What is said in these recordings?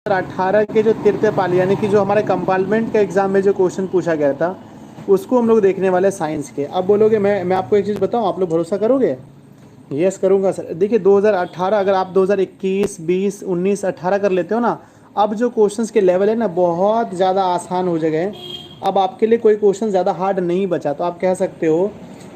2018 के जो तृतीय यानी कि जो हमारे कंपार्टमेंट के एग्जाम में जो क्वेश्चन पूछा गया था उसको हम लोग देखने वाले साइंस के। अब बोलोगे मैं आपको एक चीज़ बताऊं, आप लोग भरोसा करोगे? यस करूंगा सर। देखिए 2018, अगर आप 2021, 20, 19, 18 कर लेते हो ना, अब जो क्वेश्चंस के लेवल है ना बहुत ज़्यादा आसान हो गए हैं। अब आपके लिए कोई क्वेश्चन ज़्यादा हार्ड नहीं बचा। तो आप कह सकते हो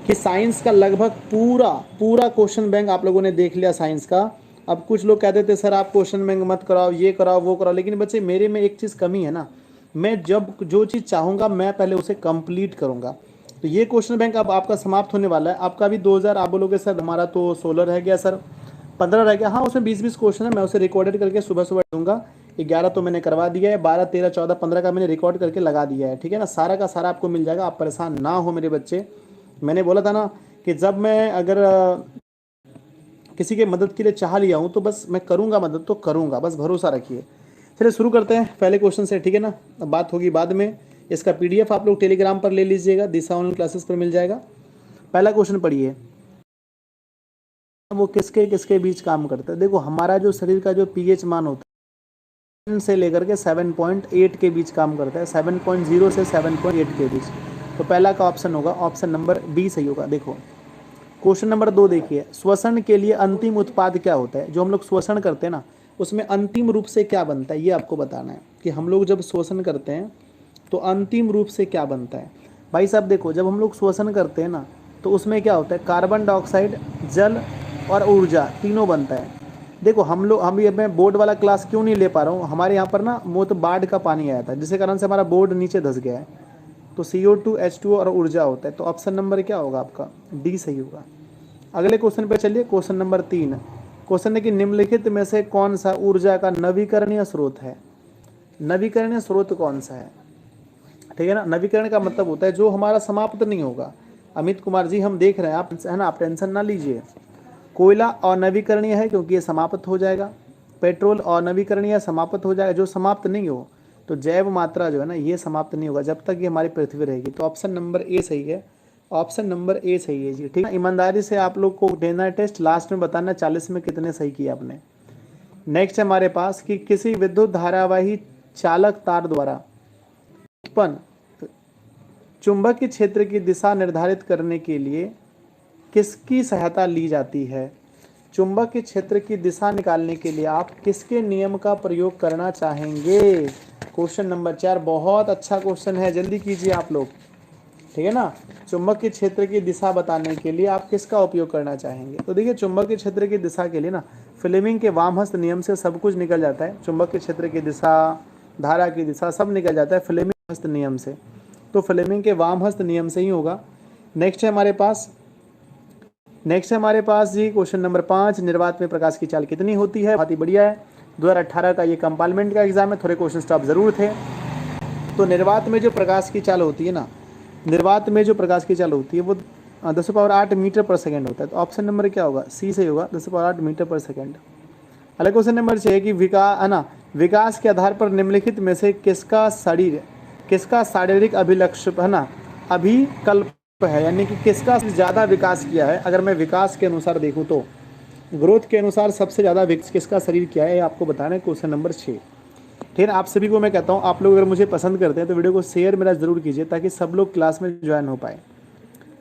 कि साइंस का लगभग पूरा पूरा क्वेश्चन बैंक आप लोगों ने देख लिया साइंस का। अब कुछ लोग कहते थे सर आप क्वेश्चन बैंक मत कराओ, ये कराओ वो कराओ, लेकिन बच्चे मेरे में एक चीज़ कमी है ना, मैं जब जो चीज़ चाहूँगा मैं पहले उसे कंप्लीट करूँगा। तो ये क्वेश्चन बैंक अब आपका समाप्त होने वाला है। आपका भी 2000, आप बोलोगे सर हमारा तो 16 रह गया सर, 15 रह गया। हाँ उसमें 20-20 क्वेश्चन है, मैं उसे रिकॉर्डेड करके सुबह सुबह दूंगा। 11 तो मैंने करवा दिया है, 12, 13, 14, 15 का मैंने रिकॉर्ड करके लगा दिया है, ठीक है ना। सारा का सारा आपको मिल जाएगा, आप परेशान ना हो मेरे बच्चे। मैंने बोला था ना कि जब मैं अगर किसी के मदद के लिए चाह लिया हूँ तो बस मैं करूँगा, मदद तो करूँगा, बस भरोसा रखिए। चलिए शुरू करते हैं पहले क्वेश्चन से, ठीक है ना। अब बात होगी बाद में। इसका पीडीएफ आप लोग टेलीग्राम पर ले लीजिएगा, दिशा ऑनलाइन क्लासेस पर मिल जाएगा। पहला क्वेश्चन पढ़िए, वो किसके किसके बीच काम करता है। देखो हमारा जो शरीर का जो पीएच मान होता है से लेकर के 7.8 के बीच काम करता है, 7.0 से 7.8 के बीच। तो पहला का ऑप्शन होगा, ऑप्शन नंबर बी सही होगा। देखो क्वेश्चन नंबर 2 देखिए, श्वसन के लिए अंतिम उत्पाद क्या होता है। जो हम लोग श्वसन करते हैं ना उसमें अंतिम रूप से क्या बनता है, ये आपको बताना है कि हम लोग जब श्वसन करते हैं तो अंतिम रूप से क्या बनता है। भाई साहब देखो, जब हम लोग श्वसन करते हैं ना तो उसमें क्या होता है, कार्बन डाइऑक्साइड, जल और ऊर्जा तीनों बनता है। देखो हम ये मैं बोर्ड वाला क्लास क्यों नहीं ले पा रहा हूँ, हमारे यहाँ पर ना वो तो बाढ़ का पानी आया था जिसके कारण से हमारा बोर्ड नीचे धंस गया है। तो CO2, H2O और ऊर्जा होता है। तो ऑप्शन नंबर क्या होगा आपका, डी सही होगा। अगले क्वेश्चन पे चलिए, क्वेश्चन नंबर 3। क्वेश्चन है कि निम्नलिखित में से कौन सा ऊर्जा का नवीकरणीय स्रोत है। नवीकरणीय स्रोत कौन सा है, ठीक है ना। नवीकरण का मतलब होता है जो हमारा समाप्त नहीं होगा। अमित कुमार जी हम देख रहे हैं, आप है ना, आप टेंशन ना लीजिए। कोयला अनवीकरणीय है क्योंकि ये समाप्त हो जाएगा। पेट्रोल अनवीकरणीय समाप्त हो जाएगा, जो समाप्त नहीं हो। तो जैव मात्रा जो है ना ये समाप्त नहीं होगा जब तक ये हमारी पृथ्वी रहेगी। तो ऑप्शन नंबर ए सही है, ऑप्शन नंबर ए सही है जी, ठीक है। ईमानदारी से आप लोग को देना है टेस्ट, लास्ट में बताना 40 में कितने सही किए आपने। नेक्स्ट है हमारे पास कि किसी विद्युत धारावाही चालक तार द्वारा उत्पन्न चुंबकीय क्षेत्र की दिशा निर्धारित करने के लिए किसकी सहायता ली जाती है। चुंबकीय क्षेत्र की दिशा निकालने के लिए आप किसके नियम का प्रयोग करना चाहेंगे। क्वेश्चन नंबर 4 बहुत अच्छा क्वेश्चन है, जल्दी कीजिए आप लोग, ठीक है ना। चुंबकीय क्षेत्र की दिशा बताने के लिए आप किसका उपयोग करना चाहेंगे। तो देखिए चुंबकीय क्षेत्र की दिशा के लिए ना फ्लेमिंग के वामहस्त नियम से सब कुछ निकल जाता है। चुंबकीय क्षेत्र की दिशा, धारा की दिशा सब निकल जाता है फ्लेमिंग हस्त नियम से। तो फ्लेमिंग के वामहस्त नियम से ही होगा। नेक्स्ट है हमारे पास जी क्वेश्चन नंबर 5, निर्वात में प्रकाश की चाल कितनी होती है। बहुत ही बढ़िया है, 2018 का ये कंपार्टमेंट का एग्जाम है, थोड़े क्वेश्चन टफ जरूर थे। तो निर्वात में जो प्रकाश की चाल होती है ना, निर्वात में जो प्रकाश की चाल होती है वो 10⁸ मीटर पर सेकेंड होता है। तो ऑप्शन नंबर क्या होगा, सी से होगा, 10⁸ मीटर पर सेकेंड। अगला क्वेश्चन नंबर 6 कि विकास के आधार पर निम्नलिखित में से किसका शारीरिक अभिलक्ष्य है ना अभिकल्प है, यानी कि किसका ज़्यादा विकास किया है। अगर मैं विकास के अनुसार देखूँ तो ग्रोथ के अनुसार सबसे ज़्यादा किसका शरीर किया है, आपको बताना है। क्वेश्चन नंबर 6, ठीक है। आप सभी को मैं कहता हूँ, आप लोग अगर मुझे पसंद करते हैं तो वीडियो को शेयर मेरा जरूर कीजिए ताकि सब लोग क्लास में ज्वाइन हो पाए।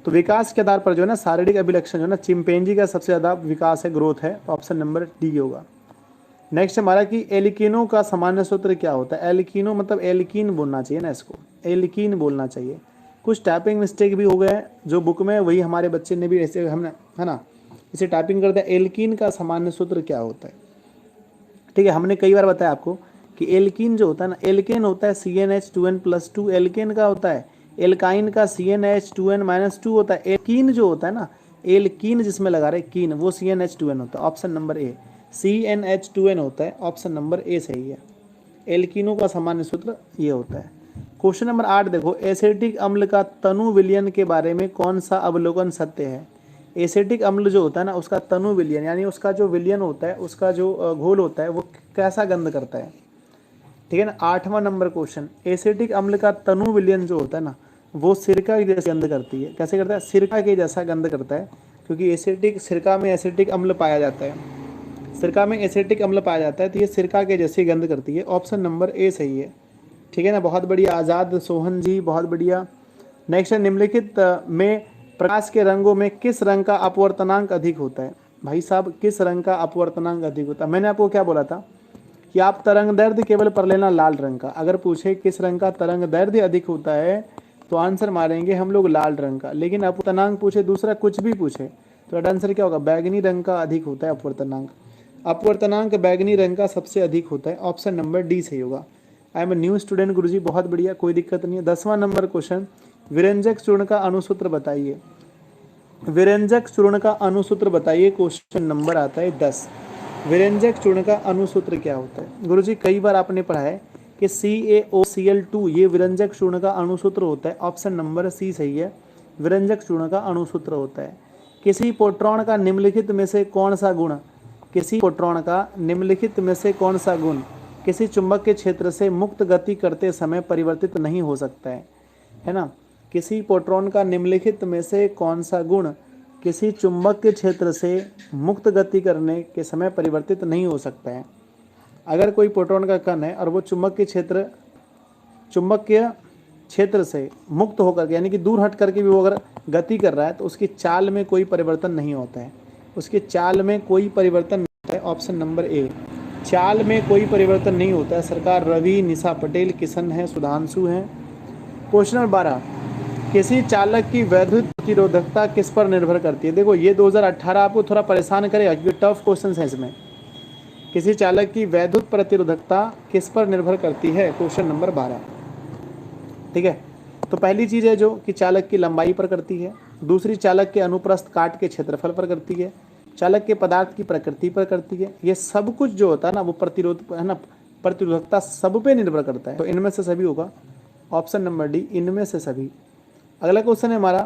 तो विकास के आधार पर जो है ना शारीरिक अभिलक्षण जो है ना चिंपैंजी का सबसे ज़्यादा विकास है, ग्रोथ है। तो ऑप्शन नंबर डी होगा। नेक्स्ट हमारा कि एल्कीनों का सामान्य सूत्र क्या होता है। एल्कीनो मतलब एल्कीन बोलना चाहिए ना, इसको एल्कीन बोलना चाहिए। कुछ टाइपिंग मिस्टेक भी हो गए जो बुक में, वही हमारे बच्चे ने भी ऐसे हमने है ना इसे टाइपिंग कर दिया। एल्कीन का सामान्य सूत्र क्या होता है, ठीक है। हमने कई बार बताया आपको कि एल्कीन जो होता है ना, एल्केन होता है CnH2n+2, एल्केन का होता है। एल्काइन का CnH2n-2 होता है। एल्कीन जो होता है ना, एल्कीन जिसमें लगा रहे कीन, वो CnH2n होता है। ऑप्शन नंबर ए CnH2n होता है, ऑप्शन नंबर ए सही है। एल्कीनों का सामान्य सूत्र ये होता है। क्वेश्चन नंबर 8 देखो, एसिटिक अम्ल का तनु विलयन के बारे में कौन सा अवलोकन सत्य है। एसिटिक अम्ल जो होता है ना उसका तनु विलयन, यानी उसका जो विलयन होता है, उसका जो घोल होता है वो कैसा गंध करता है, ठीक है ना। 8वां नंबर क्वेश्चन, एसिटिक अम्ल का तनु विलयन जो होता है ना वो सिरका के जैसे गंध करती है। कैसे करता है, सिरका के जैसा गंध करता है, क्योंकि सिरका में एसिटिक अम्ल पाया जाता है। सिरका में एसिटिक अम्ल पाया जाता है, तो ये सिरका के जैसी गंध करती है। ऑप्शन नंबर ए सही है। ठीक है ना, बहुत बढ़िया आज़ाद सोहन जी, बहुत बढ़िया। नेक्स्ट है, निम्नलिखित में प्रकाश के रंगों में किस रंग का अपवर्तनांक अधिक होता है? भाई साहब, किस रंग का अपवर्तनांक अधिक होता है? मैंने आपको क्या बोला था कि आप तरंग दैर्ध्य केवल पर लेना लाल रंग का। अगर पूछे किस रंग का तरंग दैर्ध्य अधिक होता है तो आंसर मारेंगे हम लोग लाल रंग का। लेकिन अपवर्तनांक पूछे, दूसरा कुछ भी पूछे, तो आंसर क्या होगा? बैगनी रंग का अधिक होता है अपवर्तनांक। अपवर्तनांक बैगनी रंग का सबसे अधिक होता है। ऑप्शन नंबर डी सही होगा। I am a new student गुरुजी, बहुत बढ़िया, कोई दिक्कत नहीं है। 10वां नंबर क्वेश्चन, विरंजक चूर्ण का अणुसूत्र बताइए। विरंजक चूर्ण का अणुसूत्र बताइए, क्वेश्चन नंबर आता है 10। विरंजक चूर्ण का अणुसूत्र क्या होता है? गुरुजी कई बार आपने पढ़ा है कि CaOCl2 ये विरंजक चूर्ण का अणुसूत्र होता है। ऑप्शन नंबर सी सही है, विरंजक चूर्ण का अणुसूत्र होता है। किसी प्रोटॉन का निम्नलिखित में से कौन सा गुण, किसी प्रोटॉन का निम्नलिखित में से कौन सा गुण किसी चुंबक के क्षेत्र से मुक्त गति करते समय परिवर्तित नहीं हो सकता है ना? किसी प्रोटॉन का निम्नलिखित में से कौन सा गुण किसी चुंबक के क्षेत्र से मुक्त गति करने के समय परिवर्तित नहीं हो सकता है? अगर कोई प्रोटॉन का कण है और वो चुंबकीय क्षेत्र से मुक्त होकर के, यानी कि दूर हट करके भी वो अगर गति कर रहा है, तो उसकी चाल में कोई परिवर्तन नहीं होता है। उसकी चाल में कोई परिवर्तन नहीं होता है। ऑप्शन नंबर ए, चाल में कोई परिवर्तन नहीं होता है। सरकार रवि, निशा पटेल, किशन है, सुधांशु हैं। क्वेश्चन नंबर 12, किसी चालक की वैद्युत प्रतिरोधकता किस पर निर्भर करती है? देखो ये 2018 आपको थोड़ा परेशान करेगा क्योंकि टफ क्वेश्चन है इसमें। किसी चालक की वैद्युत प्रतिरोधकता किस पर निर्भर करती है? Question number 12। ठीक है, तो पहली चीज़ है जो कि चालक की लंबाई पर करती है, दूसरी चालक के अनुप्रस्थ काट के क्षेत्रफल पर करती है, चालक के पदार्थ की प्रकृति पर करती है। ये सब कुछ जो होता है ना वो प्रतिरोध है ना, प्रतिरोधकता सब पे निर्भर करता है। तो इनमें से सभी होगा। ऑप्शन नंबर डी, इनमें से सभी। अगला क्वेश्चन है हमारा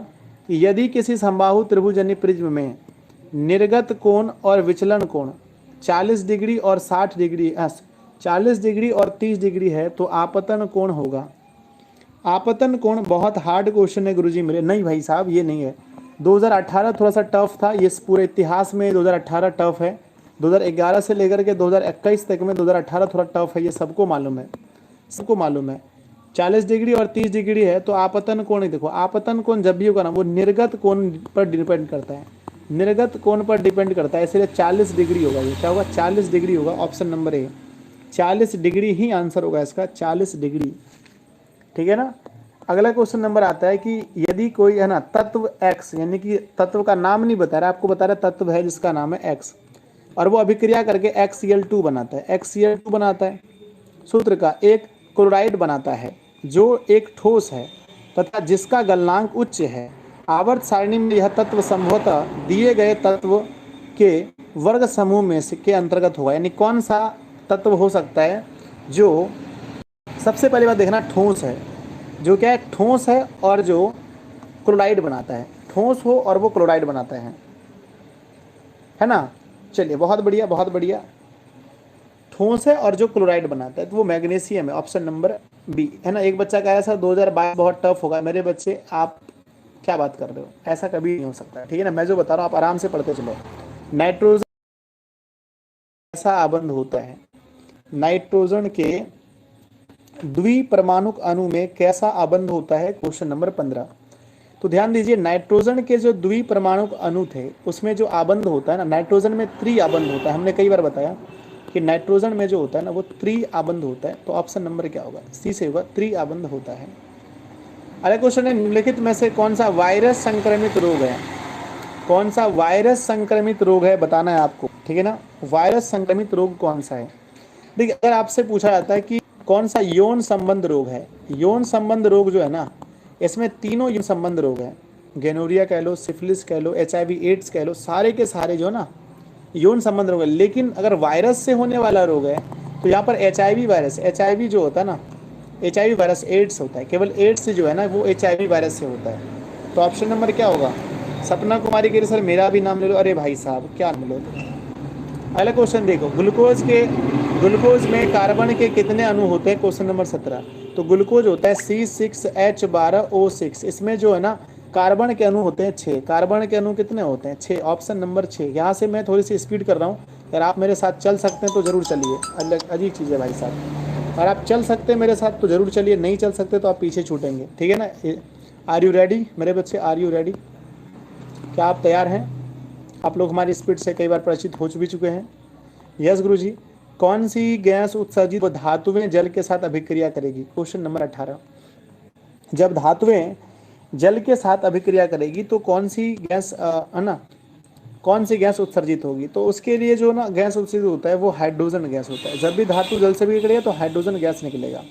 कि यदि किसी समबाहु त्रिभुजन्य प्रिज्म में निर्गत कोण और विचलन कोण 40 डिग्री और 60 डिग्री 40 डिग्री और 30 डिग्री है तो आपतन कोण होगा। आपतन कोण बहुत हार्ड क्वेश्चन है गुरुजी मेरे। नहीं भाई साहब, ये नहीं है। 2018 थोड़ा सा टफ था, ये पूरे इतिहास में 2018 टफ है। 2011 से लेकर के 2021 तक में 2018 थोड़ा टफ है, ये सबको मालूम है, सबको मालूम है। 40 डिग्री और 30 डिग्री है तो आपतन कोण ही देखो, आपतन कोण जब भी होगा ना वो निर्गत कोण पर डिपेंड करता है, निर्गत कोण पर डिपेंड करता है, इसलिए 40 डिग्री होगा। ये क्या होगा? 40 डिग्री होगा। Option number A, 40 degree he answer होगा इसका, 40 डिग्री। ठीक है ना। अगला क्वेश्चन नंबर आता है कि यदि कोई है ना तत्व x, यानी कि तत्व का नाम नहीं बता रहा, आपको बता रहा है तत्व है जिसका नाम है x, और वो अभिक्रिया करके XCl2 बनाता है, XCl2 बनाता है, सूत्र का एक क्लोराइड बनाता है जो एक ठोस है तथा जिसका गलनांक उच्च है। आवर्त सारणी में यह तत्व संभवतः दिए गए तत्व के वर्ग समूह में से के अंतर्गत होगा। यानी कौन सा तत्व हो सकता है जो, सबसे पहली बात देखना, ठोस है, जो क्या है? ठोस है और जो क्लोराइड बनाता है, ठोस हो और वो क्लोराइड बनाता है ना। चलिए बहुत बढ़िया, बहुत बढ़िया। ठोस है और जो क्लोराइड बनाता है तो वो मैग्नीशियम है। ऑप्शन नंबर बी है ना। एक बच्चा कह रहा है सर 2022 बहुत टफ होगा। मेरे बच्चे आप क्या बात कर रहे हो? ऐसा कभी नहीं हो सकता। ठीक है ना, मैं जो बता रहा हूँ आप आराम से पढ़ते चलो। नाइट्रोजन ऐसा आबंध होता है, नाइट्रोजन के द्विपरमाणुक अणु में कैसा आबंध होता है? Question number 15। तो ध्यान दीजिए, नाइट्रोजन के जो द्विपरमाणुक अणु थे उसमें जो आबंध होता है ना, नाइट्रोजन में त्रि आबंध होता है। हमने कई बार बताया कि नाइट्रोजन में जो होता है ना वो त्रि आबंध होता है। तो ऑप्शन नंबर क्या होगा? सी से होगा, त्रि आबंध होता है। अगला क्वेश्चन है, निम्नलिखित में से कौन सा वायरस संक्रमित रोग है? कौन सा वायरस संक्रमित रोग है बताना है आपको। ठीक है ना, वायरस संक्रमित रोग कौन सा है? देखिए अगर आपसे पूछा जाता है कि कौन सा यौन संबंध रोग है, यौन संबंध रोग जो है ना, इसमें तीनों यौन संबंध रोग हैं। गोनोरिया कह लो, सिफिलिस कह लो, HIV एड्स कह लो, सारे के सारे जो ना यौन संबंध रोग है। लेकिन अगर वायरस से होने वाला रोग है तो यहाँ पर HIV वायरस, HIV जो होता है ना, HIV वायरस एड्स होता है। केवल एड्स जो है ना वो HIV वायरस से होता है। तो ऑप्शन नंबर क्या होगा? सपना कुमारी के लिए सर मेरा भी नाम ले लो। अरे भाई साहब क्या नाम लो। अगला क्वेश्चन देखो, ग्लूकोज में कार्बन के कितने अणु होते हैं? Question number 17। तो ग्लूकोज होता है C6H12O6। इसमें जो है ना कार्बन के अणु होते हैं 6। कार्बन के अणु कितने होते हैं? 6। Option number 6। यहाँ से मैं थोड़ी सी स्पीड कर रहा हूँ अगर आप मेरे साथ चल सकते हैं तो ज़रूर चलिए, अलग अजीब चीज़ है भाई साहब। और आप चल सकते हैं मेरे साथ तो ज़रूर चलिए, नहीं चल सकते तो आप पीछे छूटेंगे, ठीक है ना। आर यू रेडी मेरे बच्चे, आर यू रेडी? क्या आप तैयार हैं? आप लोग हमारी स्पीड से कई बार परिचित हो भी चुके हैं। यस गुरुजी। कौन सी गैस उत्सर्जित धातुएं जल के साथ अभिक्रिया करेगी? Question number 18। जब धातुएं जल के साथ अभिक्रिया करेगी तो कौन सी गैस है ना, कौन सी गैस उत्सर्जित होगी? तो उसके लिए जो ना गैस उत्सर्जित होता है वो हाइड्रोजन गैस होता है। जब भी धातु जल से बिखरेगा तो हाइड्रोजन गैस निकलेगा।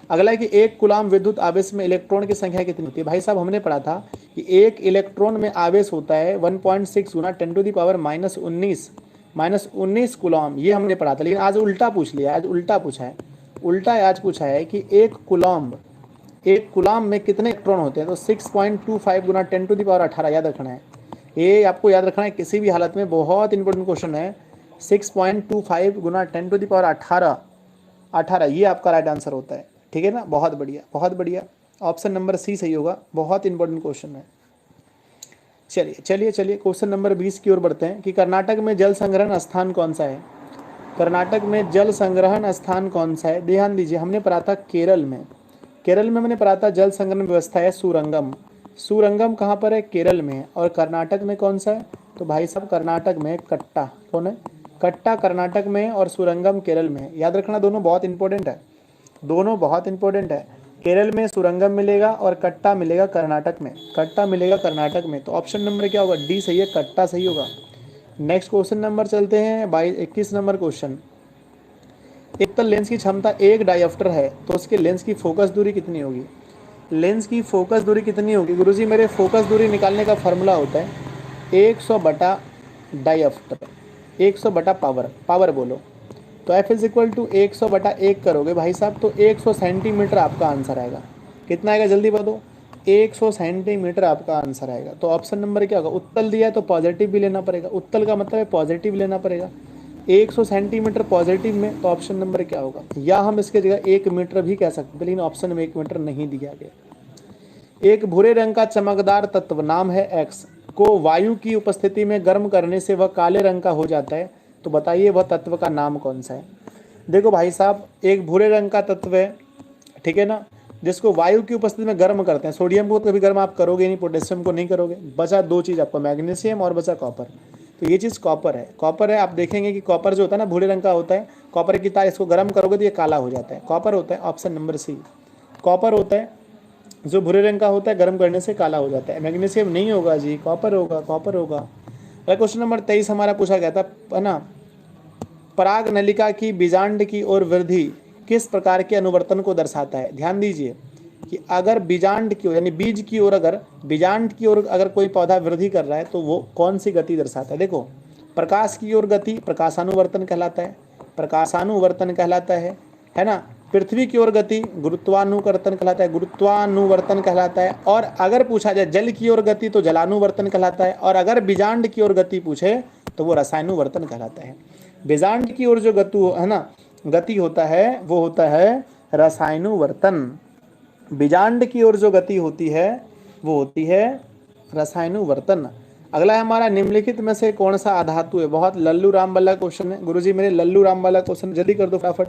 अगला है कि एक कूलाम विद्युत आवेश में इलेक्ट्रॉन की संख्या कितनी होती है? भाई साहब हमने पढ़ा था कि एक इलेक्ट्रॉन में आवेश होता है 1.6 गुना 10⁻⁻19 कूलाम। ये हमने पढ़ा था, लेकिन आज उल्टा पूछ लिया, आज उल्टा पूछा है। उल्टा आज पूछा है कि एक कूलाम में कितने इलेक्ट्रॉन होते हैं? तो 6.25 गुना 10⁻18 याद रखना है। ये आपको याद रखना है किसी भी हालत में, बहुत इंपॉर्टेंट क्वेश्चन है। 6.25 गुना 10⁻18 ये आपका राइट आंसर होता है, ठीक है ना। बहुत बढ़िया, बहुत बढ़िया। ऑप्शन नंबर सी सही होगा, बहुत इंपॉर्टेंट क्वेश्चन है। चलिए क्वेश्चन नंबर 20 की ओर बढ़ते हैं कि कर्नाटक में जल संग्रहण स्थान कौन सा है? कर्नाटक में जल संग्रहण स्थान कौन सा है? ध्यान दीजिए, हमने पढ़ा था केरल में हमने पढ़ा था जल संग्रहण व्यवस्था है सुरंगम कहाँ पर है? केरल में है। और कर्नाटक में कौन सा है? तो भाई साहब कर्नाटक में कट्टा। कौन है? कट्टा कर्नाटक में और सुरंगम केरल में। याद रखना, दोनों बहुत इंपॉर्टेंट है, दोनों बहुत इंपॉर्टेंट है। केरल में सुरंगम मिलेगा और कट्टा मिलेगा कर्नाटक में, कट्टा मिलेगा कर्नाटक में। तो ऑप्शन नंबर क्या होगा? डी सही है, कट्टा सही होगा। नेक्स्ट क्वेश्चन नंबर चलते हैं 21 नंबर क्वेश्चन। एक तल लेंस की क्षमता 1 डायोप्टर है तो उसके लेंस की फोकस दूरी कितनी होगी? लेंस की फोकस दूरी कितनी होगी? गुरुजी मेरे फोकस दूरी निकालने का फॉर्मूला होता है 100 बटा डायोप्टर, 100 बटा पावर बोलो। तो F इज इक्वल टू 100 बटा 1 करोगे भाई साहब तो 100 सेंटीमीटर आपका आंसर आएगा। कितना आएगा जल्दी बताओ? 100 सेंटीमीटर आपका आंसर आएगा। तो ऑप्शन नंबर क्या होगा? उत्तल दिया है तो पॉजिटिव भी लेना पड़ेगा, उत्तल का मतलब है पॉजिटिव लेना पड़ेगा। 100 सेंटीमीटर पॉजिटिव में, तो ऑप्शन नंबर क्या होगा? या हम इसके जगह 1 मीटर भी कह सकते हैं, लेकिन ऑप्शन में 1 मीटर नहीं दिया गया। एक भूरे रंग का चमकदार तत्व नाम है एक्स को वायु की उपस्थिति में गर्म करने से वह काले रंग का हो जाता है, तो बताइए वह तत्व का नाम कौन सा है? देखो भाई साहब, एक भूरे रंग का तत्व है, ठीक है ना, जिसको वायु की उपस्थिति में गर्म करते हैं। सोडियम को कभी गर्म आप करोगे नहीं, पोटेशियम को नहीं करोगे। बचा 2 चीज़ आपका, मैग्नीशियम और बचा कॉपर। तो ये चीज़ कॉपर है। आप देखेंगे कि कॉपर जो होता है ना भूरे रंग का होता है, कॉपर की तार, इसको गर्म करोगे तो ये काला हो जाता है, कॉपर होता है। ऑप्शन नंबर सी कॉपर होता है, जो भूरे रंग का होता है गर्म करने से काला हो जाता है। मैग्नीशियम नहीं होगा जी, कॉपर होगा। क्वेश्चन नंबर 23 हमारा पूछा गया था, है ना, पराग नलिका की बीजांड की ओर वृद्धि किस प्रकार के अनुवर्तन को दर्शाता है? ध्यान दीजिए कि अगर बीजांड की ओर यानी बीज की ओर, अगर बीजांड की ओर अगर कोई पौधा वृद्धि कर रहा है तो वो कौन सी गति दर्शाता है? देखो, प्रकाश की ओर गति प्रकाशानुवर्तन कहलाता है ना। पृथ्वी की ओर गति गुरुत्वानुवर्तन कहलाता है। और अगर पूछा जाए जल की ओर गति तो जलानुवर्तन कहलाता है। और अगर बीजांड की ओर गति पूछे तो वो रसायनुवर्तन कहलाता है। बीजांड की ओर जो गति होता है वो होता है रसायनुवर्तन। बीजांड की ओर जो गति होती है वो होती है रसायनुवर्तन। अगला है हमारा, निम्नलिखित में से कौन सा अधातु है? बहुत लल्लू राम वाला क्वेश्चन है गुरुजी, मेरे लल्लू राम वाला क्वेश्चन जल्दी कर दो फटाफट।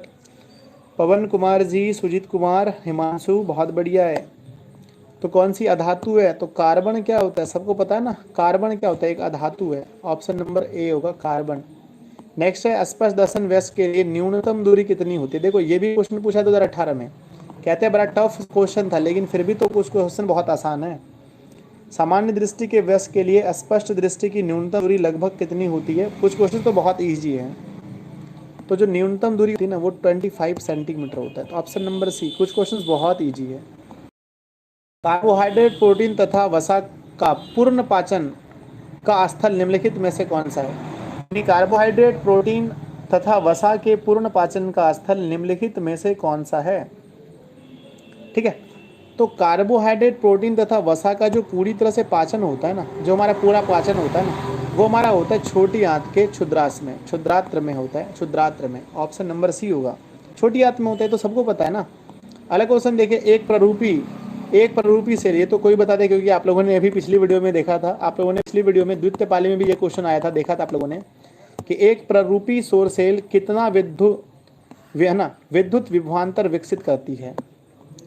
पवन कुमार जी, सुजीत कुमार, हिमांशु, बहुत बढ़िया है। तो कौन सी अधातु है? तो कार्बन क्या होता है? सबको पता है ना, कार्बन क्या होता है? एक अधातु है। ऑप्शन नंबर ए होगा कार्बन। नेक्स्ट है, स्पर्श दर्शन व्यस्क के लिए न्यूनतम दूरी कितनी होती है? देखो ये भी क्वेश्चन पूछा 2018 में, कहते हैं बड़ा टफ क्वेश्चन था, लेकिन फिर भी तो कुछ क्वेश्चन बहुत आसान है। सामान्य दृष्टि के व्यस्क के लिए स्पष्ट दृष्टि की न्यूनतम दूरी लगभग कितनी होती है? कुछ क्वेश्चन तो बहुत ईजी है। तो जो न्यूनतम दूरी होती है ना वो 25 सेंटीमीटर होता है। तो ऑप्शन नंबर सी, कुछ क्वेश्चन बहुत ईजी है। कार्बोहाइड्रेट, प्रोटीन तथा वसा का पूर्ण पाचन का स्थल निम्नलिखित में से कौन सा है? कार्बोहाइड्रेट, प्रोटीन तथा वसा के पूर्ण पाचन का स्थल निम्नलिखित में से कौन सा है? ठीक है, तो कार्बोहाइड्रेट, प्रोटीन तथा वसा का जो पूरी तरह से पाचन होता है ना, जो हमारा पूरा पाचन होता है ना, वो हमारा होता है छोटी आंत के क्षुद्रात्र में होता है, क्षुद्रात्र में। ऑप्शन नंबर सी होगा, छोटी आंत में होता है, तो सबको पता है ना। अलग क्वेश्चन देखिए, एक प्ररूपी से, ये तो कोई बता दे, क्योंकि आप लोगों ने अभी पिछली वीडियो में देखा था, आप लोगों ने पिछली वीडियो में द्वितीय पाली में भी ये क्वेश्चन आया था, देखा था आप लोगों ने। कि एक प्ररूपी सौर सेल कितना विद्युत विभवांतर विकसित करती है।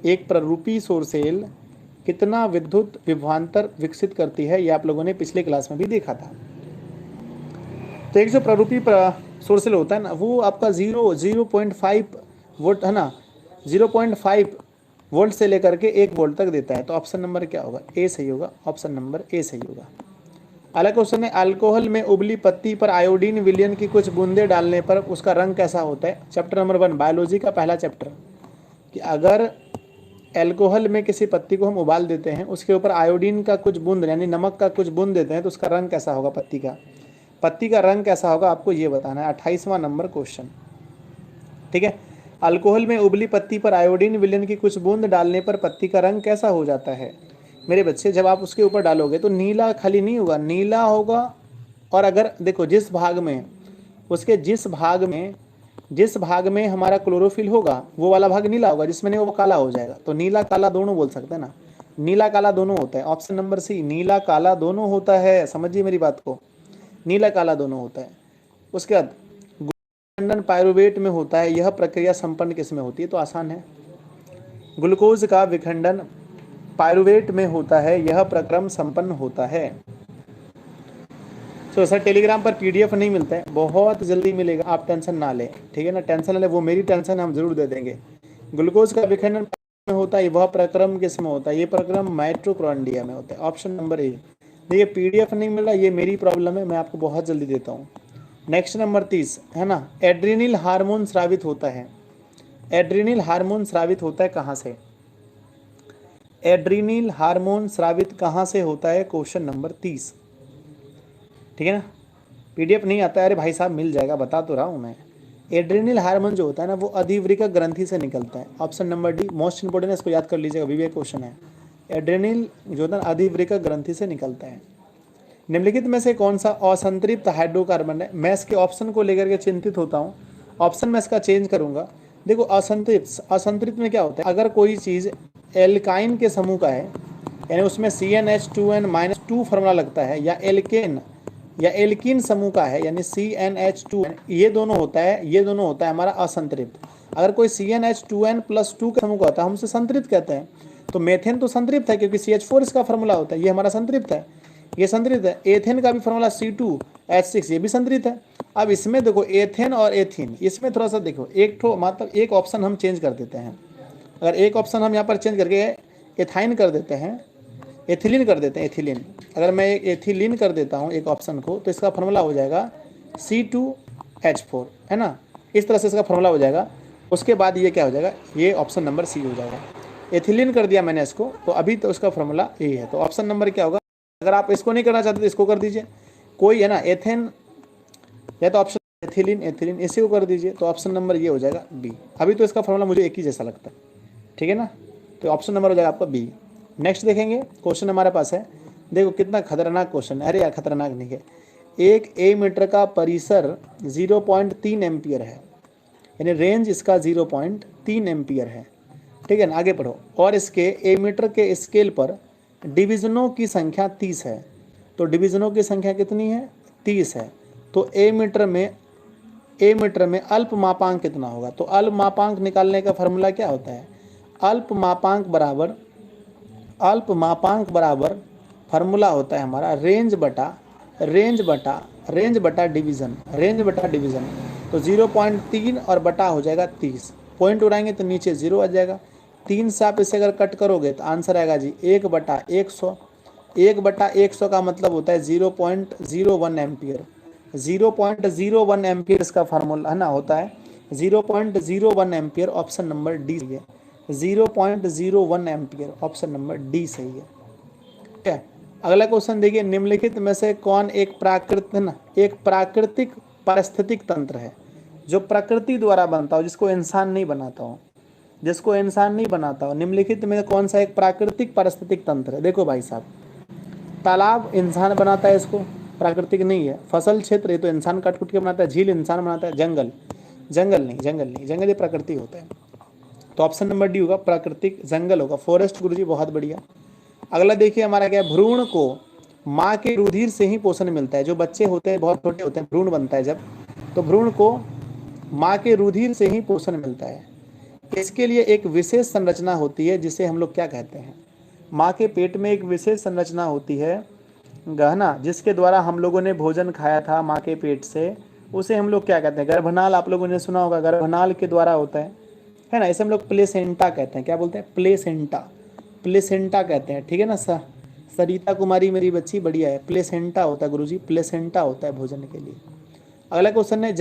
एक प्ररूपी सौर सेल कितना विद्युत विभवांतर विकसित करती है, ये आप लोगों ने पिछले क्लास में भी देखा था। तो एक जो प्ररूपी सौर सेल होता है ना, वो आपका 0.5 वोल्ट है ना, 0.5 वोल्ट से लेकर के 1 वोल्ट तक देता है। तो ऑप्शन नंबर क्या होगा? ए सही होगा। ऑप्शन नंबर ए सही होगा। अगला क्वेश्चन है, अल्कोहल में उबली पत्ती पर आयोडीन विलयन की कुछ बूंदे डालने पर उसका रंग कैसा होता है? चैप्टर नंबर 1 बायोलॉजी का पहला चैप्टर, कि अगर अल्कोहल में किसी पत्ती को हम उबाल देते हैं, उसके ऊपर आयोडीन का कुछ बूंद यानी नमक का कुछ बूंद देते हैं, तो उसका रंग कैसा होगा? पत्ती का रंग कैसा होगा आपको ये बताना है। 28वां नंबर क्वेश्चन, ठीक है। अल्कोहल में उबली पत्ती पर आयोडीन विलयन की कुछ बूंद डालने पर पत्ती का रंग कैसा हो जाता है? मेरे बच्चे, जब आप उसके ऊपर डालोगे तो नीला खाली नहीं होगा, नीला होगा। और अगर देखो जिस भाग में उसके जिस भाग में हमारा क्लोरोफिल होगा वो वाला भाग नीला होगा, जिसमें नहीं वो काला हो जाएगा। तो नीला काला दोनों बोल सकते हैं ना, नीला काला दोनों होता है। ऑप्शन नंबर सी, नीला काला दोनों होता है। समझिए मेरी बात को, नीला काला दोनों होता है। उसके बाद विखंडन पायरुवेट में होता है, यह प्रक्रिया संपन्न किस में होती है? तो आसान है, ग्लूकोज का विखंडन पायरुवेट में होता है, यह प्रक्रम संपन्न होता है। तो सर टेलीग्राम पर पीडीएफ नहीं मिलता है, बहुत जल्दी मिलेगा, आप टेंशन ना लें, ठीक है ना। टेंशन ना ले, वो मेरी टेंशन हम जरूर दे देंगे। ग्लूकोज का विखंडन में होता है, वह प्रक्रम किस में होता है? ये प्रक्रम माइटोकॉन्ड्रिया में होता है। Option number A. देखिए पीडीएफ नहीं मिल रहा, ये मेरी प्रॉब्लम है, मैं आपको बहुत जल्दी देता हूँ। नेक्स्ट नंबर 30 है ना, एड्रीनल हार्मोन स्रावित होता है। एड्रीनल हार्मोन स्रावित होता है कहाँ से? एड्रीनल हार्मोन स्रावित कहाँ से होता है? क्वेश्चन नंबर 30, ठीक है ना। पीडीएफ नहीं आता है, अरे भाई साहब मिल जाएगा, बता तो रहा हूँ मैं। एड्रीनल हार्मोन जो होता है ना, वो अधिवृक्क ग्रंथि से निकलता है। Option number D most important है, इसको याद कर लीजिएगा, अभी भी क्वेश्चन है। एड्रीनल जो होता है अधिवृक्क ग्रंथि से निकलता है। निम्नलिखित में से कौन सा असंतृप्त हाइड्रोकार्बन है? मैं इसके ऑप्शन को लेकर के चिंतित होता हूँ, ऑप्शन में इसका चेंज करूंगा। देखो असंतृप्त में क्या होता है, अगर कोई चीज़ एल्काइन के समूह का है, यानी उसमें CnH2n-2 फार्मूला लगता है, या एल्केन या एल्कीन समूह का है, यानी CnH2n, ये दोनों होता है हमारा असंतृप्त। अगर कोई CnH2n+2 का समूह का होता है, हम उसे संतृप्त कहते हैं। तो मेथेन तो संतृप्त है क्योंकि CH4 इसका फार्मूला होता है, ये हमारा संतृप्त है, ये संतृप्त है। एथेन का भी फार्मूला C2H6, ये भी संतृप्त है। अब इसमें देखो एथेन और एथीन, इसमें थोड़ा सा देखो, एक ऑप्शन हम चेंज कर देते हैं। अगर एक ऑप्शन हम यहाँ पर चेंज करके एथाइन कर देते हैं, एथिलीन कर देते हैं, एथिलीन, अगर मैं एथिलीन कर देता हूँ एक ऑप्शन को, तो इसका फार्मूला हो जाएगा C2H4, है ना। इस तरह से इसका फार्मूला हो जाएगा। उसके बाद ये क्या हो जाएगा? ये ऑप्शन नंबर सी हो जाएगा। एथिलीन कर दिया मैंने इसको, तो अभी तो उसका फार्मूला ए है। तो ऑप्शन नंबर क्या होगा? अगर आप इसको नहीं करना चाहते तो इसको कर दीजिए, कोई है ना, एथेन या तो ऑप्शन एथिलीन इसी को कर दीजिए, तो ऑप्शन नंबर ये हो जाएगा बी। अभी तो इसका फार्मूला मुझे एक ही जैसा लगता है, ठीक है ना। तो ऑप्शन नंबर हो जाएगा आपका बी। नेक्स्ट देखेंगे क्वेश्चन हमारे पास है, देखो कितना खतरनाक क्वेश्चन है। अरे यार खतरनाक नहीं है। एक ए मीटर का परिसर 0.3 एम्पियर है, यानी रेंज इसका 0.3 एम्पियर है, ठीक है ना। आगे पढ़ो। और इसके ए मीटर के स्केल पर डिवीजनों की संख्या 30 है। तो डिवीजनों की संख्या कितनी है? 30 है। तो ए मीटर में अल्प मापांक कितना होगा? तो अल्प मापांक निकालने का फॉर्मूला क्या होता है? अल्प मापांक बराबर फार्मूला होता है हमारा रेंज बटा डिवीज़न। तो 0.3 और बटा हो जाएगा 30, पॉइंट उड़ाएंगे तो नीचे 0 आ जाएगा। 3 से आप इसे अगर कट करोगे तो आंसर आएगा जी 1/100। 1/100 का मतलब होता है 0.01 एम्पियर। 0.01 एम्पियर इसका फार्मूला है ना, होता है 0.01 एम्पियर। ऑप्शन नंबर डी है, 0.01 एम्पियर, ऑप्शन नंबर डी सही है। ठीक है, अगला क्वेश्चन देखिए, निम्नलिखित में से कौन एक प्राकृतिक पारिस्थितिक तंत्र है जो प्रकृति द्वारा बनता हो, जिसको इंसान नहीं बनाता हो, निम्नलिखित में कौन सा एक प्राकृतिक पारिस्थितिक तंत्र है? देखो भाई साहब, तालाब इंसान बनाता है, इसको प्राकृतिक नहीं है। फसल क्षेत्र ये तो इंसान काट कुट के बनाता है। झील इंसान बनाता है। जंगल नहीं, ये प्रकृति होता है। तो ऑप्शन नंबर डी होगा, प्राकृतिक जंगल होगा, फॉरेस्ट। गुरुजी बहुत बढ़िया। अगला देखिए हमारा क्या है, माँ के रुधिर से ही पोषण मिलता है। जो बच्चे होते हैं बहुत छोटे होते हैं, भ्रूण बनता है जब, तो भ्रूण को माँ के रुधिर से ही पोषण मिलता है। इसके लिए एक विशेष संरचना होती है जिसे हम लोग क्या कहते हैं, माँ के पेट में एक विशेष संरचना होती है गहना, जिसके द्वारा हम लोगों ने भोजन खाया था माँ के पेट से, उसे हम लोग क्या कहते हैं, गर्भनाल। आप लोगों ने सुना होगा, गर्भनाल के द्वारा होता है ना। इसे हम लोग प्लेसेंटा कहते हैं। क्या बोलते हैं? प्लेसेंटा, प्लेसेंटा कहते हैं, ठीक है ना। सरिता कुमारी मेरी बच्ची बढ़िया है। प्लेसेंटा होता है गुरुजी, प्लेसेंटा होता है भोजन के लिए। अगला क्वेश्चन है,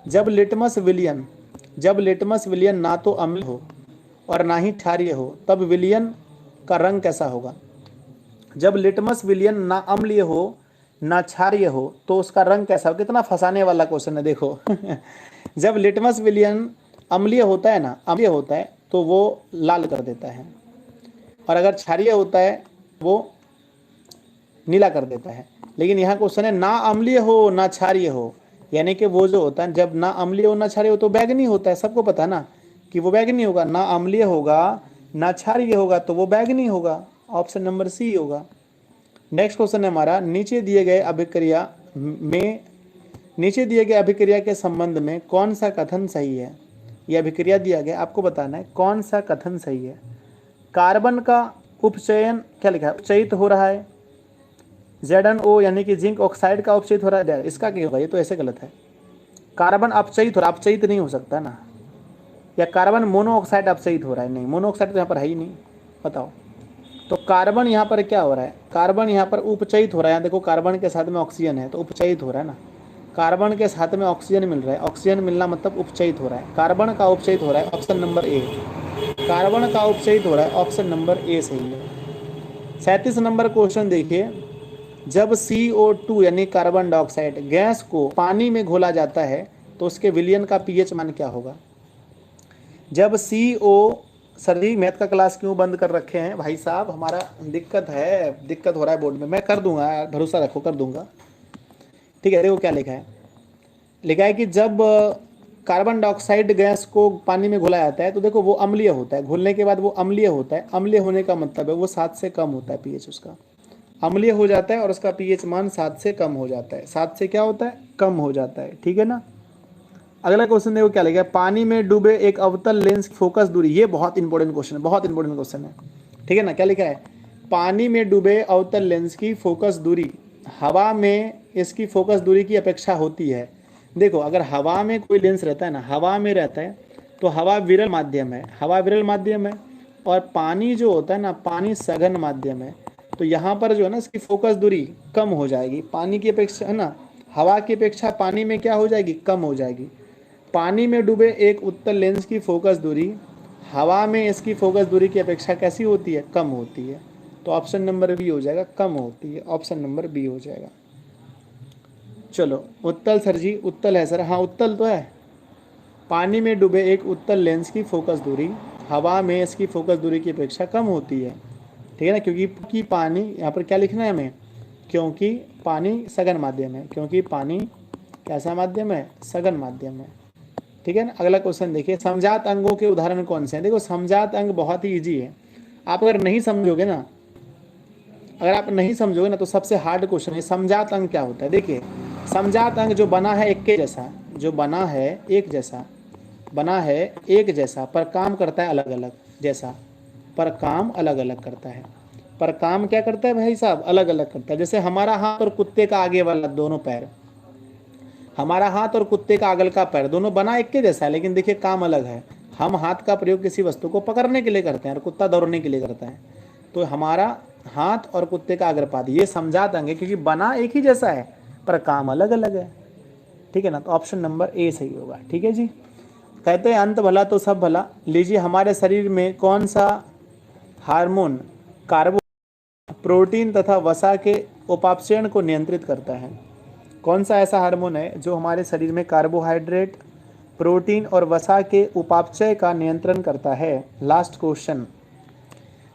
जब लिटमस विलियन ना तो अम्ल हो और ना ही क्षारीय हो, तब विलियन का रंग कैसा होगा? जब लिटमस विलियन ना अम्लीय हो ना क्षारीय हो तो उसका रंग कैसा हो? कितना फंसाने वाला क्वेश्चन है देखो। जब लिटमस विलियन अम्लीय होता है ना, अम्लीय होता है तो वो लाल कर देता है, और अगर क्षारीय होता है वो नीला कर देता है। लेकिन यहाँ क्वेश्चन है ना अम्लीय हो ना क्षारीय हो, यानी कि वो जो होता है जब ना अम्लीय हो ना क्षारीय हो तो बैगनी होता है। सबको पता है ना कि वो बैगनी होगा। ना अम्लीय होगा ना क्षारीय होगा तो वो बैगनी होगा। ऑप्शन नंबर सी होगा। नेक्स्ट क्वेश्चन है हमारा, नीचे दिए गए अभिक्रिया के संबंध में कौन सा कथन सही है? यह अभिक्रिया दिया गया, आपको बताना है कौन सा कथन सही है। कार्बन का उपचयन, क्या लिखा है, उपचयित हो रहा है। ZnO यानी कि जिंक ऑक्साइड का उपचयित हो रहा है। इसका क्या होगा? ये तो ऐसे गलत है। कार्बन अपचयित हो रहा है, अपचयित नहीं हो सकता ना। या कार्बन मोनोऑक्साइड अपचयित हो रहा है, नहीं, मोनोऑक्साइड तो यहाँ पर है ही नहीं। बताओ, तो कार्बन यहाँ पर क्या हो रहा है? कार्बन यहाँ पर उपचयित हो रहा है। यहाँ देखो कार्बन के साथ में ऑक्सीजन है तो उपचयित हो रहा है ना। कार्बन के साथ में ऑक्सीजन मिल रहा है, ऑक्सीजन मिलना मतलब उपचयित हो रहा है। कार्बन का उपचयित हो रहा है, ऑप्शन नंबर ए। कार्बन का उपचयित हो रहा है, ऑप्शन नंबर ए सही है। 37 नंबर क्वेश्चन देखिए, जब CO2 यानी कार्बन डाइऑक्साइड गैस को पानी में घोला जाता है तो उसके विलयन का pH मान क्या होगा? जब सर जी मैथ का क्लास क्यों बंद कर रखे हैं भाई साहब? हमारा दिक्कत हो रहा है बोर्ड में। मैं कर दूंगा, भरोसा रखो, कर दूंगा, ठीक है। देखो क्या लिखा है, लिखा है कि जब कार्बन डाइऑक्साइड गैस को पानी में घोला जाता है तो देखो वो अम्लीय होता है। घुलने के बाद वो अम्लीय होता है। अम्लीय होने का मतलब है वो 7 से कम होता है pH उसका, अम्लीय हो जाता है और उसका pH मान 7 से कम हो जाता है। 7 से क्या होता है? कम हो जाता है, ठीक है ना। अगला क्वेश्चन देखो क्या लिखा है, पानी में डूबे एक अवतल लेंस की फोकस दूरी। ये बहुत इंपॉर्टेंट क्वेश्चन है, बहुत इंपॉर्टेंट क्वेश्चन है, ठीक है ना। क्या लिखा है? पानी में डूबे अवतल लेंस की फोकस दूरी हवा में इसकी फोकस दूरी की अपेक्षा होती है। देखो अगर हवा में कोई लेंस रहता है ना, हवा में रहता है तो हवा विरल माध्यम है, हवा विरल माध्यम है, और पानी जो होता है ना, पानी सघन माध्यम है। तो यहाँ पर जो है ना इसकी फोकस दूरी कम हो जाएगी पानी की अपेक्षा, है ना। हवा की अपेक्षा पानी में क्या हो जाएगी? कम हो जाएगी। पानी में डूबे एक उत्तल लेंस की फोकस दूरी हवा में इसकी फोकस दूरी की अपेक्षा कैसी होती है? कम होती है। तो ऑप्शन नंबर बी हो जाएगा, कम होती है। ऑप्शन नंबर बी हो जाएगा। चलो उत्तल सर जी, उत्तल है सर, हाँ उत्तल तो है। पानी में डूबे एक उत्तल लेंस की फोकस दूरी हवा में इसकी फोकस दूरी की अपेक्षा कम होती है, ठीक है ना। क्योंकि पानी, यहाँ पर क्या लिखना है हमें? क्योंकि पानी सघन माध्यम है, क्योंकि पानी कैसा माध्यम है? सघन माध्यम है, ठीक है ना। अगला क्वेश्चन देखिए, समजात अंगों के उदाहरण कौन से हैं? देखो समजात अंग बहुत ही इजी है। आप अगर नहीं समझोगे ना, तो सबसे हार्ड क्वेश्चन है समजात अंग क्या होता है। देखिए समजात अंग जो बना है एक जैसा, जो बना है एक जैसा पर काम करता है अलग अलग, जैसा पर काम अलग अलग करता है। पर काम क्या करता है भाई साहब? अलग अलग करता है। जैसे हमारा हाथ और कुत्ते का आगे वाला दोनों पैर, हमारा हाथ और कुत्ते का आगल का पैर दोनों बना एक के जैसा है, लेकिन देखिए काम अलग है। हम हाथ का प्रयोग किसी वस्तु को पकड़ने के लिए करते हैं और कुत्ता दौड़ने के लिए करता है। तो हमारा हाथ और कुत्ते का अग्रपाद ये समझात अंग है, क्योंकि बना एक ही जैसा है पर काम अलग अलग है, ठीक है ना। तो ऑप्शन नंबर ए सही होगा, ठीक है जी। कहते हैं अंत भला तो सब भला। लीजिए हमारे शरीर में कौन सा हार्मोन कार्बो, प्रोटीन तथा वसा के उपापचयन को नियंत्रित करता है? कौन सा ऐसा हार्मोन है जो हमारे शरीर में कार्बोहाइड्रेट, प्रोटीन और वसा के उपापचय का नियंत्रण करता है? लास्ट क्वेश्चन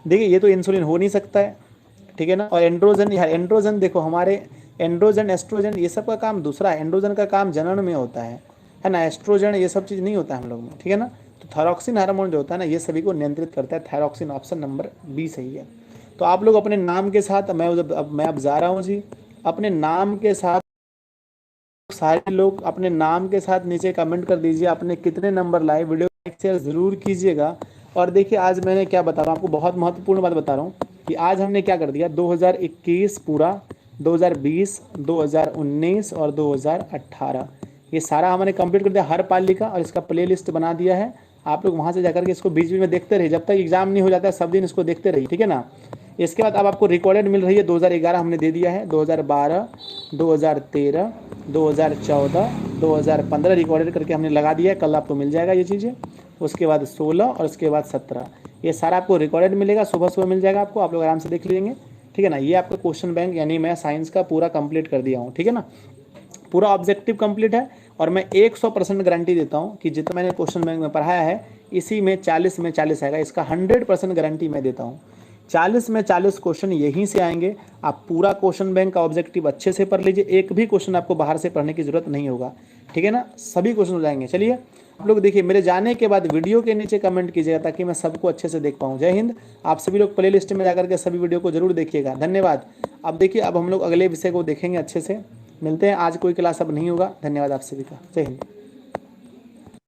देखिए, ये तो इंसुलिन हो नहीं सकता है, ठीक है ना। और एंड्रोजन, एंड्रोजन देखो हमारे एंड्रोजन एस्ट्रोजन ये सब का काम दूसरा है। एंड्रोजन का काम जनन में होता है ना। एस्ट्रोजन ये सब चीज़ नहीं होता है हम लोग में, ठीक है ना। तो थायरॉक्सिन हार्मोन जो होता है ना, ये सभी को नियंत्रित करता है। थायरॉक्सिन, ऑप्शन नंबर बी सही है। तो आप लोग अपने नाम के साथ, मैं अब जा रहा हूँ जी, अपने नाम के साथ सारे लोग अपने नाम के साथ नीचे कमेंट कर दीजिए आपने कितने नंबर लाए। वीडियो लाइक शेयर ज़रूर कीजिएगा। और देखिए आज मैंने क्या बता रहा हूँ आपको, बहुत महत्वपूर्ण बात बता रहा हूँ कि आज हमने क्या कर दिया, 2021 पूरा, 2020, 2019 और 2018 ये सारा हमने कंप्लीट कर दिया हर पाली का, और इसका प्ले लिस्ट बना दिया है। आप लोग वहाँ से जाकर के इसको बीच बीच में देखते रहिए, जब तक एग्जाम नहीं हो जाता सब दिन इसको देखते रहिए, ठीक है ना। इसके बाद अब आपको रिकॉर्डेड मिल रही है, 2011 हमने दे दिया है, 2012, 2013, 2014, 2015 रिकॉर्डेड करके हमने लगा दिया है, कल आपको मिल जाएगा ये चीज़ें। उसके बाद 16 और उसके बाद 17 ये सारा आपको रिकॉर्डेड मिलेगा, सुबह सुबह मिल जाएगा आपको, आप लोग आराम से देख लीजिए, ठीक है ना। ये आपका क्वेश्चन बैंक यानी मैं साइंस का पूरा कंप्लीट कर दिया हूँ, ठीक है ना, पूरा ऑब्जेक्टिव कंप्लीट है। और मैं 100% गारंटी देता हूँ कि जितना मैंने क्वेश्चन बैंक में पढ़ाया है इसी में 40 में 40 आएगा, इसका 100% गारंटी मैं देता हूँ। 40 में 40 क्वेश्चन यहीं से आएंगे। आप पूरा क्वेश्चन बैंक का ऑब्जेक्टिव अच्छे से पढ़ लीजिए, एक भी क्वेश्चन आपको बाहर से पढ़ने की जरूरत नहीं होगा, ठीक है ना, सभी क्वेश्चन हो जाएंगे। चलिए आप लोग देखिए, मेरे जाने के बाद वीडियो के नीचे कमेंट कीजिएगा ताकि मैं सबको अच्छे से देख पाऊँ। जय हिंद। आप सभी लोग प्ले लिस्ट में जाकर के सभी वीडियो को जरूर देखिएगा। धन्यवाद। अब देखिए, अब हम लोग अगले विषय को देखेंगे अच्छे से। मिलते हैं, आज कोई क्लास अब नहीं होगा। धन्यवाद आप सभी का। जय हिंद।